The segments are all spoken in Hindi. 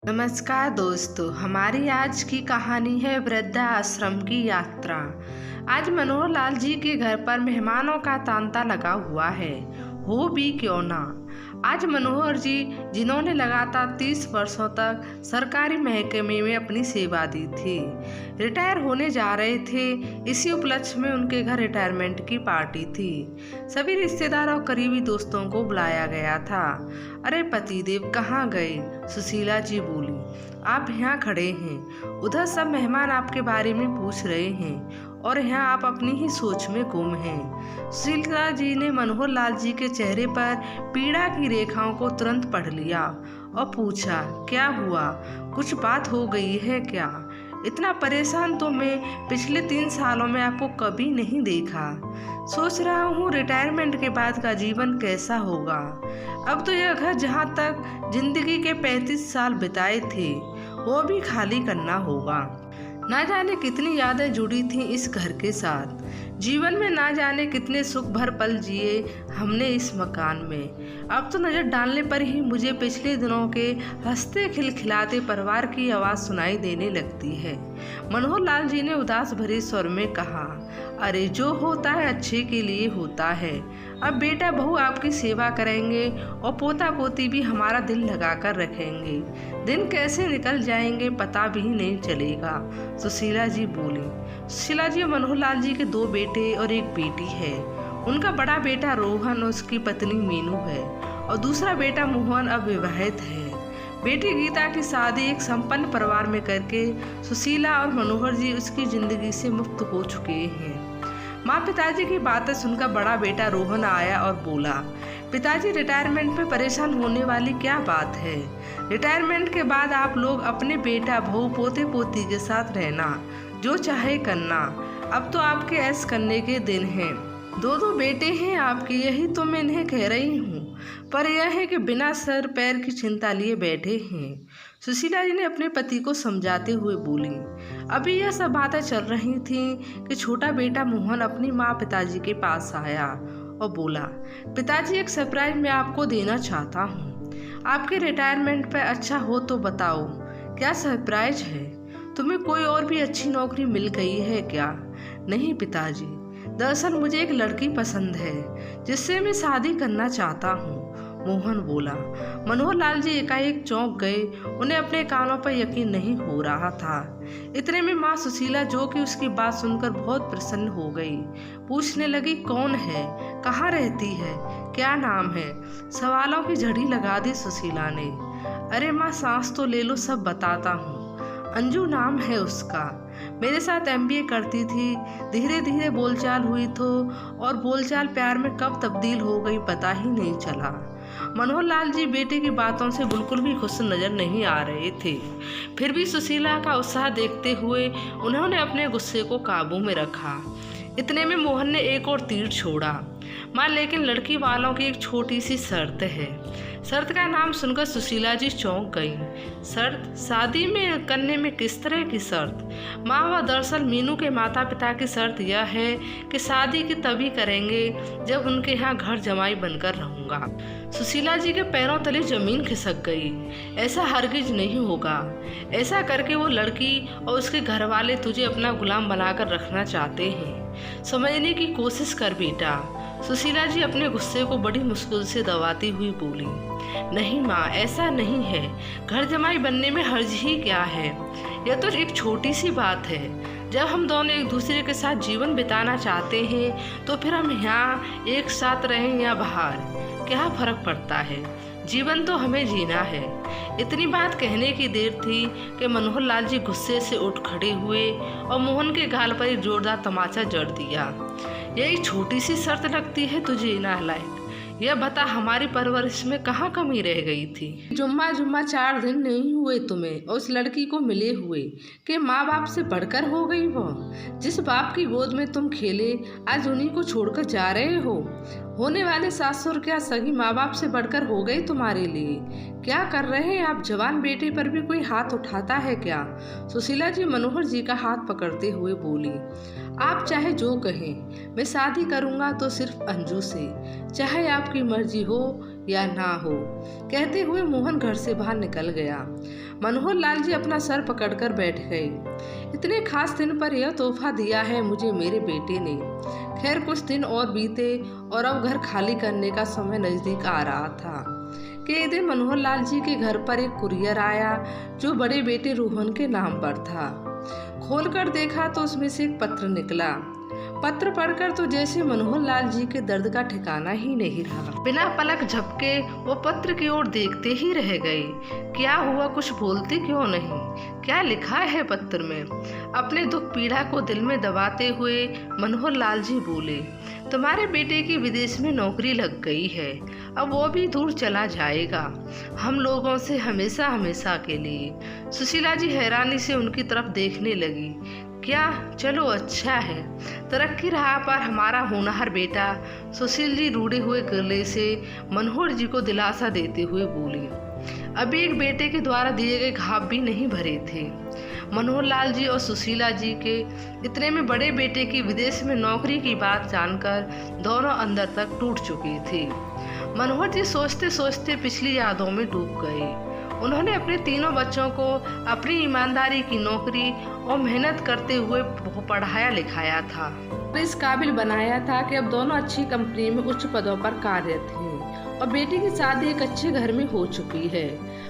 नमस्कार दोस्तों, हमारी आज की कहानी है वृद्धाश्रम की यात्रा। आज मनोहर लाल जी के घर पर मेहमानों का तांता लगा हुआ है, हो भी क्यों ना। आज मनोहर जी, जिन्होंने लगातार 30 वर्षों तक सरकारी महकमे में अपनी सेवा दी थी, रिटायर होने जा रहे थे। इसी उपलक्ष्य में उनके घर रिटायरमेंट की पार्टी थी। सभी रिश्तेदार और करीबी दोस्तों को बुलाया गया था। अरे पतिदेव कहाँ गए? सुशीला जी बोली। आप यहाँ खड़े हैं, उधर सब मेहमान आपके बारे में पूछ रहे हैं और यहाँ आप अपनी ही सोच में गुम हैं। सुशीला जी ने मनोहर लाल जी के चेहरे पर पीड़ा की रेखाओं को तुरंत पढ़ लिया और पूछा, क्या हुआ? कुछ बात हो गई है क्या? इतना परेशान तो मैं पिछले 3 सालों में आपको कभी नहीं देखा। सोच रहा हूँ रिटायरमेंट के बाद का जीवन कैसा होगा। अब तो यह घर जहाँ तक जिंदगी के 35 साल बिताए थे वो भी खाली करना होगा। ना जाने कितनी यादें जुड़ी थी इस घर के साथ। जीवन में ना जाने कितने सुख भर पल जिए हमने इस मकान में। अब तो नज़र डालने पर ही मुझे पिछले दिनों के हंसते खिलखिलाते परिवार की आवाज़ सुनाई देने लगती है। मनोहर लाल जी ने उदास भरे स्वर में कहा, अरे जो होता है अच्छे के लिए होता है। अब बेटा बहू आपकी सेवा करेंगे और पोता पोती भी हमारा दिल लगा कर रखेंगे। दिन कैसे निकल जाएंगे पता भी नहीं चलेगा। सुशीला जी बोली। सुशीला जी और मनोहर लाल जी के 2 बेटे और 1 बेटी है। उनका बड़ा बेटा रोहन और उसकी पत्नी मीनू है और दूसरा बेटा मोहन अब विवाहित है। बेटी गीता की शादी एक संपन्न परिवार में करके सुशीला और मनोहर जी उसकी जिंदगी से मुक्त हो चुके हैं। माँ पिताजी की बातें सुनकर बड़ा बेटा रोहन आया और बोला, पिताजी रिटायरमेंट में परेशान होने वाली क्या बात है? रिटायरमेंट के बाद आप लोग अपने बेटा बहू पोते पोती के साथ रहना, जो चाहे करना। अब तो आपके ऐश करने के दिन हैं। 2 बेटे हैं आपके, यही तो मैं इन्हें कह रही हूँ। पर यह है कि बिना सर पैर की चिंता लिए बैठे हैं। सुशीला जी ने अपने पति को समझाते हुए बोली। अभी यह सब बातें चल रही थीं कि छोटा बेटा मोहन अपनी माँ पिताजी के पास आया और बोला, पिताजी एक सरप्राइज मैं आपको देना चाहता हूँ। आपके रिटायरमेंट पर अच्छा हो तो बताओ, क्या सरप्राइज है? तुम्हें कोई और भी अच्छी नौकरी मिल गई है क्या? नहीं पिताजी, दरअसल मुझे एक लड़की पसंद है जिससे मैं शादी करना चाहता हूँ, मोहन बोला। मनोहर लाल जी एकाएक चौंक गए। उन्हें अपने कानों पर यकीन नहीं हो रहा था। इतने में माँ सुशीला, जो कि उसकी बात सुनकर बहुत प्रसन्न हो गई, पूछने लगी, कौन है? कहाँ रहती है? क्या नाम है? सवालों की झड़ी लगा दी सुशीला ने। अरे माँ सांस तो ले लो, सब बताता हूँ। अंजू नाम है उसका, मेरे साथ MBA करती थी। धीरे धीरे बोलचाल हुई तो और बोलचाल प्यार में कब तब्दील हो गई पता ही नहीं चला। मनोहर लाल जी बेटे की बातों से बिल्कुल भी खुश नजर नहीं आ रहे थे। फिर भी सुशीला का उत्साह देखते हुए उन्होंने अपने गुस्से को काबू में रखा। इतने में मोहन ने एक और तीर छोड़ा। माँ, लेकिन लड़की वालों की एक छोटी सी शर्त है। शर्त का नाम सुनकर सुशीला जी चौंक गई। शर्त? शादी में करने में किस तरह की शर्त? माँ, वह दरअसल मीनू के माता पिता की शर्त यह है कि शादी की तभी करेंगे जब उनके यहाँ घर जमाई बनकर रहूँगा। सुशीला जी के पैरों तले जमीन खिसक गई। ऐसा हरगिज नहीं होगा। ऐसा करके वो लड़की और उसके घर वाले तुझे अपना गुलाम बनाकर रखना चाहते हैं। समझने की कोशिश कर बेटा। सुशीला जी अपने गुस्से को बड़ी मुश्किल से दबाती हुई बोली। नहीं माँ, ऐसा नहीं है। घर जमाई बनने में हर्ज ही क्या है? यह तो एक छोटी सी बात है। जब हम दोनों एक दूसरे के साथ जीवन बिताना चाहते हैं तो फिर हम यहाँ एक साथ रहें या बाहर, क्या फर्क पड़ता है? जीवन तो हमें जीना है। इतनी बात कहने की देर थी कि मनोहर लाल जी गुस्से से उठ खड़े हुए और मोहन के गाल पर एक जोरदार तमाचा जड़ दिया। यही छोटी सी शर्त लगती है तुझे नालायक? यह बता, हमारी परवरिश में कहाँ कमी रह गई थी? जुम्मा 4 दिन नहीं हुए तुम्हें और उस लड़की को मिले हुए कि माँ बाप से बढ़कर हो गई वो। जिस बाप की गोद में तुम खेले, आज उन्हीं को छोड़कर जा रहे हो। होने वाले सासुर क्या सगी माँ बाप से बढ़कर हो गई तुम्हारे लिए? क्या कर रहे हैं आप? जवान बेटे पर भी कोई हाथ उठाता है क्या? सुशीला जी मनोहर जी का हाथ पकड़ते हुए बोली। आप चाहे जो कहें, मैं शादी करूंगा तो सिर्फ अंजू से, चाहे आपकी मर्जी हो या ना हो, कहते हुए मोहन घर से बाहर निकल गया। मनोहर लाल जी अपना सर पकड़कर बैठ गए। इतने खास दिन पर यह तोहफा दिया है मुझे मेरे बेटे ने। खैर कुछ दिन और बीते और अब घर खाली करने का समय नजदीक आ रहा था कि एक दिन मनोहर लाल जी के घर पर एक कुरियर आया जो बड़े बेटे रोहन के नाम पर था। खोलकर देखा तो उसमें से एक पत्र निकला। पत्र पढ़कर तो जैसे मनोहर लाल जी के दर्द का ठिकाना ही नहीं रहा। बिना पलक झपके वो पत्र की ओर देखते ही रह गए। क्या हुआ, कुछ बोलते क्यों नहीं? क्या लिखा है पत्र में? अपने दुख पीड़ा को दिल में दबाते हुए मनोहर लाल जी बोले, तुम्हारे बेटे की विदेश में नौकरी लग गई है, अब वो भी दूर चला जाएगा, हम लोगों से हमेशा हमेशा के लिए। सुशीला जी हैरानी से उनकी तरफ देखने लगी। क्या? चलो अच्छा है, तरक्की राह पर हमारा होनहार बेटा। सुशील जी रूठे हुए गले से मनोहर जी को दिलासा देते हुए बोली। अभी एक बेटे के द्वारा दिए गए घाव भी नहीं भरे थे। मनोहर लाल जी और सुशीला जी के इतने में बड़े बेटे की विदेश में नौकरी की बात जानकर दोनों अंदर तक टूट चुके थे। मनोहर जी सोचते सोचते पिछली यादों में डूब गए। उन्होंने अपने तीनों बच्चों को अपनी ईमानदारी की नौकरी और मेहनत करते हुए पढ़ाया लिखाया था, इस काबिल बनाया था कि अब दोनों अच्छी कंपनी में उच्च पदों पर कार्यरत हैं और बेटी की शादी एक अच्छे घर में हो चुकी है।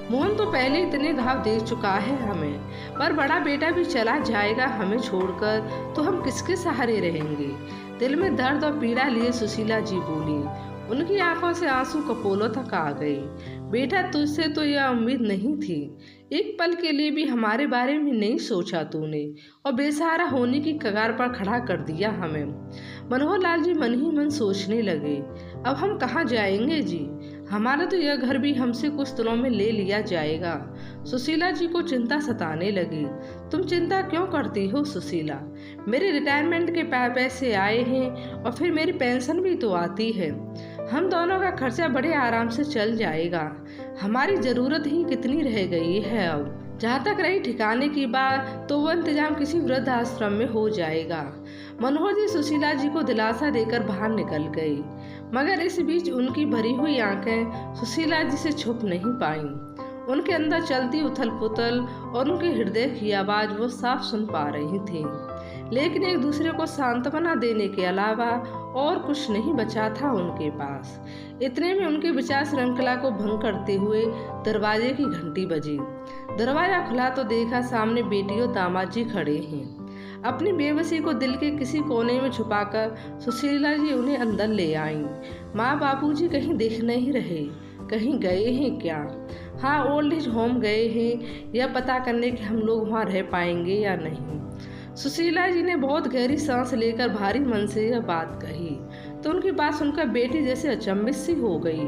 मोहन तो पहले इतने घाव दे चुका है हमें, पर बड़ा बेटा भी चला जाएगा हमें छोड़कर तो हम किसके सहारे रहेंगे? दिल में दर्द और पीड़ा लिए सुशीला जी बोली। उनकी आंखों से आंसू कपोलों तक आ गए। बेटा तुझसे तो यह उम्मीद नहीं थी, एक पल के लिए भी हमारे बारे में नहीं सोचा तूने और बेसहारा होने की कगार पर खड़ा कर दिया हमें। मनोहर लाल जी मन ही मन सोचने लगे, अब हम कहाँ जाएंगे जी? हमारा तो यह घर भी हमसे कुछ दिनों में ले लिया जाएगा। सुशीला जी को चिंता सताने लगी। तुम चिंता क्यों करती हो सुशीला? मेरे रिटायरमेंट के पैसे आए हैं और फिर मेरी पेंशन भी तो आती है। हम दोनों का खर्चा बड़े आराम से चल जाएगा। हमारी जरूरत ही कितनी रह गई है अब। जहाँ तक रही ठिकाने की बात तो वो इंतजाम किसी वृद्ध आश्रम में हो जाएगा। मनोहर जी सुशीला जी को दिलासा देकर बाहर निकल गई, मगर इस बीच उनकी भरी हुई आंखें सुशीला जी से छुप नहीं पाईं। उनके अंदर चलती उथल पुथल और उनके हृदय की आवाज वो साफ सुन पा रही थी, लेकिन एक दूसरे को सांत्वना देने के अलावा और कुछ नहीं बचा था उनके पास। इतने में उनके विचार श्रृंखला को भंग करते हुए दरवाजे की घंटी बजी। दरवाजा खुला तो देखा सामने बेटी और दामाद जी खड़े हैं। अपनी बेबसी को दिल के किसी कोने में छुपाकर सुशीला जी उन्हें अंदर ले आईं। माँ बापूजी कहीं दिख नहीं रहे, कहीं गए हैं क्या? हाँ, ओल्ड एज होम गए हैं, यह पता करने कि हम लोग वहाँ रह पाएंगे या नहीं। सुशीला जी ने बहुत गहरी सांस लेकर भारी मन से यह बात कही तो उनकी बात सुनकर बेटी जैसे अचंभित सी हो गई।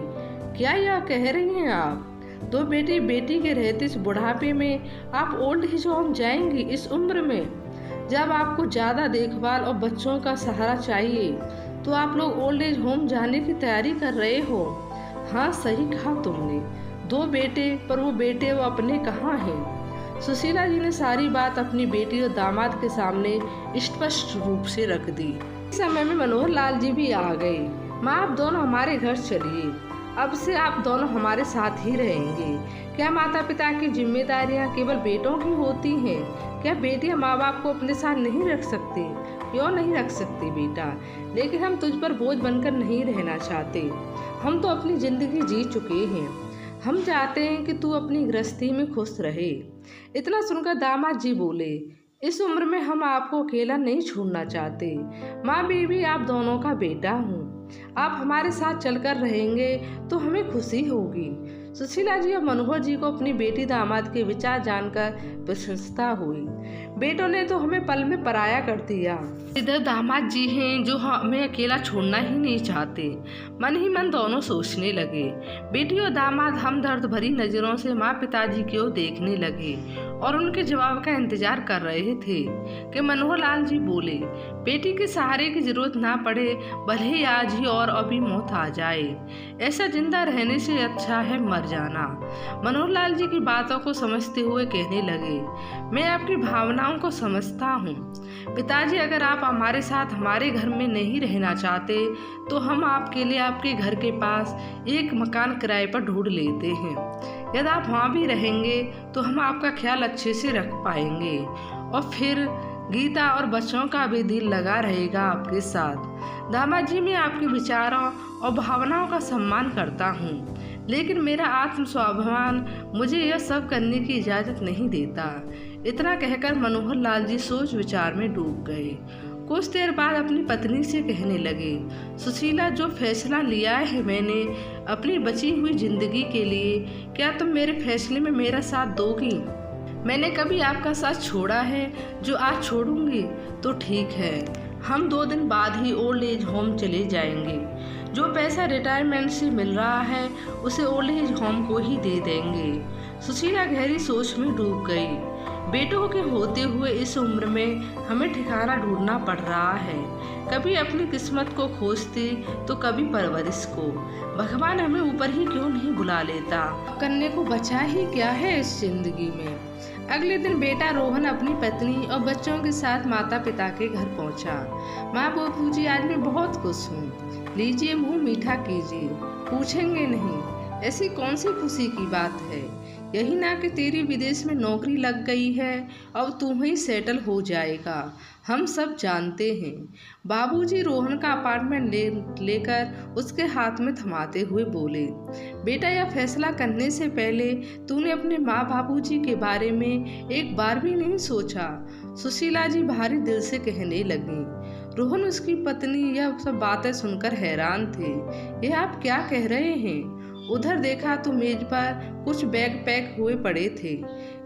क्या यह कह रही हैं आप? दो बेटी के रहते इस बुढ़ापे में आप ओल्ड एज होम जाएंगी? इस उम्र में जब आपको ज़्यादा देखभाल और बच्चों का सहारा चाहिए तो आप लोग ओल्ड एज होम जाने की तैयारी कर रहे हो? हाँ, सही कहा तुमने। दो बेटे, पर वो बेटे वो अपने कहाँ हैं? सुशीला जी ने सारी बात अपनी बेटी और दामाद के सामने स्पष्ट रूप से रख दी। इस समय में मनोहर लाल जी भी आ गए। माँ, आप दोनों हमारे घर चलिए, अब से आप दोनों हमारे साथ ही रहेंगे। क्या माता पिता की जिम्मेदारियाँ केवल बेटों की होती हैं? क्या बेटियाँ माँ बाप को अपने साथ नहीं रख सकती? क्यों नहीं रख सकती बेटा, लेकिन हम तुझ पर बोझ बनकर नहीं रहना चाहते। हम तो अपनी जिंदगी जी चुके हैं, हम चाहते हैं कि तू अपनी गृहस्थी में खुश रहे। इतना सुनकर दामाद जी बोले, इस उम्र में हम आपको अकेला नहीं छोड़ना चाहते। माँ बीवी आप दोनों का बेटा हूँ, आप हमारे साथ चलकर रहेंगे तो हमें खुशी होगी। सुशीला जी और मनोहर जी को अपनी बेटी दामाद के विचार जानकर प्रसन्नता हुई। बेटों ने तो हमें पल में पराया कर दिया, इधर दामाद जी हैं जो हमें अकेला छोड़ना ही नहीं चाहते। मन ही मन दोनों सोचने लगे। बेटी और दामाद हमदर्द भरी नजरों से माँ पिताजी की ओर देखने लगे और उनके जवाब का इंतजार कर रहे थे कि मनोहर लाल जी बोले, बेटी के सहारे की जरूरत ना पड़े, भले ही आज ही और अभी मौत आ जाए। ऐसा जिंदा रहने से अच्छा है मर हार जाना। मनोहर लाल जी की बातों को समझते हुए कहने लगे, मैं आपकी भावनाओं को समझता हूँ पिताजी। अगर आप हमारे साथ हमारे घर में नहीं रहना चाहते तो हम आपके लिए आपके घर के पास एक मकान किराए पर ढूंढ लेते हैं। यदि आप वहाँ भी रहेंगे तो हम आपका ख्याल अच्छे से रख पाएंगे और फिर गीता और बच्चों का भी दिल लगा रहेगा आपके साथ। दामाद जी, मैं आपके विचारों और भावनाओं का सम्मान करता हूँ, लेकिन मेरा आत्म स्वाभिमान मुझे यह सब करने की इजाज़त नहीं देता। इतना कहकर मनोहर लाल जी सोच विचार में डूब गए। कुछ देर बाद अपनी पत्नी से कहने लगे, सुशीला, जो फैसला लिया है मैंने अपनी बची हुई जिंदगी के लिए, क्या तुम मेरे फैसले में मेरा साथ दोगी? मैंने कभी आपका साथ छोड़ा है? जो आज छोड़ूंगी तो ठीक है, हम 2 दिन बाद ही ओल्ड एज होम चले जाएंगे। जो पैसा रिटायरमेंट से मिल रहा है उसे ओल्ड एज होम को ही दे देंगे। सुशीला गहरी सोच में डूब गई। बेटों के होते हुए इस उम्र में हमें ठिकाना ढूंढना पड़ रहा है। कभी अपनी किस्मत को खोजते तो कभी परवरिश को। भगवान हमें ऊपर ही क्यों नहीं बुला लेता? करने को बचा ही क्या है इस जिंदगी में। अगले दिन बेटा रोहन अपनी पत्नी और बच्चों के साथ माता पिता के घर पहुंचा। माँ बापू जी, आज मैं बहुत खुश हूँ, लीजिए मुँह मीठा कीजिए। पूछेंगे नहीं, ऐसी कौन सी खुशी की बात है? यही ना कि तेरी विदेश में नौकरी लग गई है, अब तू ही सेटल हो जाएगा, हम सब जानते हैं। बाबूजी रोहन का अपार्टमेंट लेकर उसके हाथ में थमाते हुए बोले, बेटा, यह फैसला करने से पहले तूने अपने माँ बाबूजी के बारे में एक बार भी नहीं सोचा? सुशीला जी भारी दिल से कहने लगी। रोहन उसकी पत्नी यह सब बातें सुनकर हैरान थे। यह आप क्या कह रहे हैं? उधर देखा तो मेज पर कुछ बैग पैक हुए पड़े थे।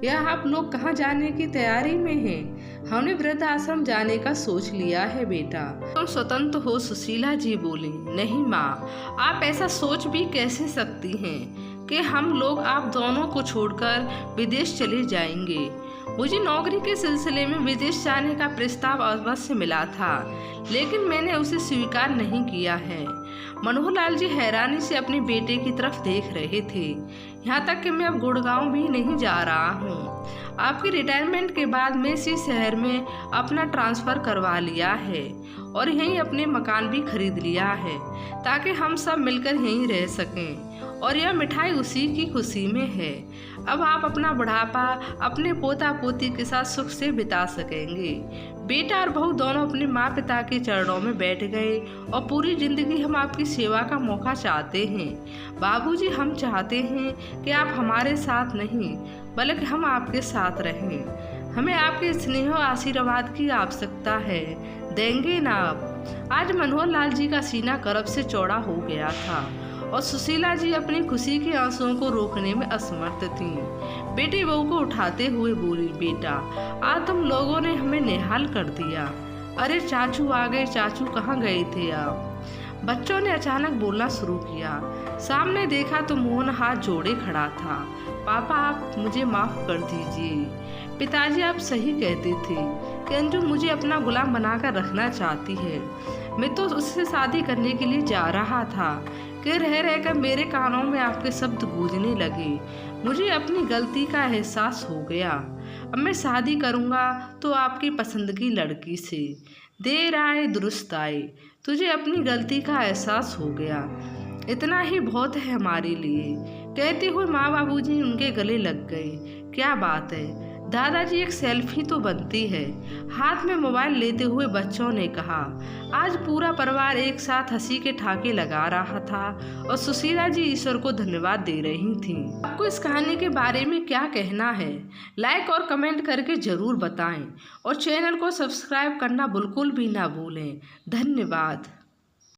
यह आप लोग कहाँ जाने की तैयारी में हैं? हमने वृद्ध आश्रम जाने का सोच लिया है बेटा। तुम स्वतंत्र हो, सुशीला जी बोली। नहीं माँ, आप ऐसा सोच भी कैसे सकती हैं कि हम लोग आप दोनों को छोड़कर विदेश चले जाएंगे। मुझे नौकरी के सिलसिले में विदेश जाने का प्रस्ताव अवश्य मिला था, लेकिन मैंने उसे स्वीकार नहीं किया है। मनोहर लाल जी हैरानी से अपने बेटे की तरफ देख रहे थे। यहाँ तक कि मैं अब गुड़गांव भी नहीं जा रहा हूँ। आपके रिटायरमेंट के बाद मैं इसी शहर में अपना ट्रांसफ़र करवा लिया है और यहीं अपने मकान भी खरीद लिया है, ताकि हम सब मिलकर यहीं रह सकें। और यह मिठाई उसी की खुशी में है। अब आप अपना बुढ़ापा अपने पोता पोती के साथ सुख से बिता सकेंगे। बेटा और बहू दोनों अपने माँ पिता के चरणों में बैठ गए और पूरी जिंदगी हम आपकी सेवा का मौका चाहते हैं। बाबूजी, हम चाहते हैं कि आप हमारे साथ नहीं बल्कि हम आपके साथ रहें। हमें आपके स्नेह और आशीर्वाद की आवश्यकता है, देंगे ना आप? आज मनोहर लाल जी का सीना गर्व से चौड़ा हो गया था और सुशीला जी अपनी खुशी के आंसुओं को रोकने में असमर्थ थीं। बेटी बहू को उठाते हुए बोली, बेटा, आज तुम लोगों ने हमें निहाल कर दिया। अरे चाचू आ गए। चाचू कहाँ गए थे आप? बच्चों ने अचानक बोलना शुरू किया। सामने देखा तो मोहन हाथ जोड़े खड़ा था। पापा, आप मुझे माफ कर दीजिए। पिताजी, आप सही कहते थे कि अंजू मुझे अपना गुलाम बनाकर रखना चाहती है। मैं तो उससे शादी करने के लिए जा रहा था कि रह रहकर मेरे कानों में आपके शब्द गूंजने लगे। मुझे अपनी गलती का एहसास हो गया। अब मैं शादी करूँगा तो आपकी पसंद की लड़की से। देर आए दुरुस्त आए। तुझे अपनी गलती का एहसास हो गया, इतना ही बहुत है हमारे लिए। कहते हुए माँ बाबूजी उनके गले लग गए। क्या बात है दादाजी, एक सेल्फी तो बनती है। हाथ में मोबाइल लेते हुए बच्चों ने कहा। आज पूरा परिवार एक साथ हंसी के ठाके लगा रहा था और सुशीला जी ईश्वर को धन्यवाद दे रही थीं। आपको इस कहानी के बारे में क्या कहना है? लाइक और कमेंट करके ज़रूर बताएं और चैनल को सब्सक्राइब करना बिल्कुल भी ना भूलें। धन्यवाद।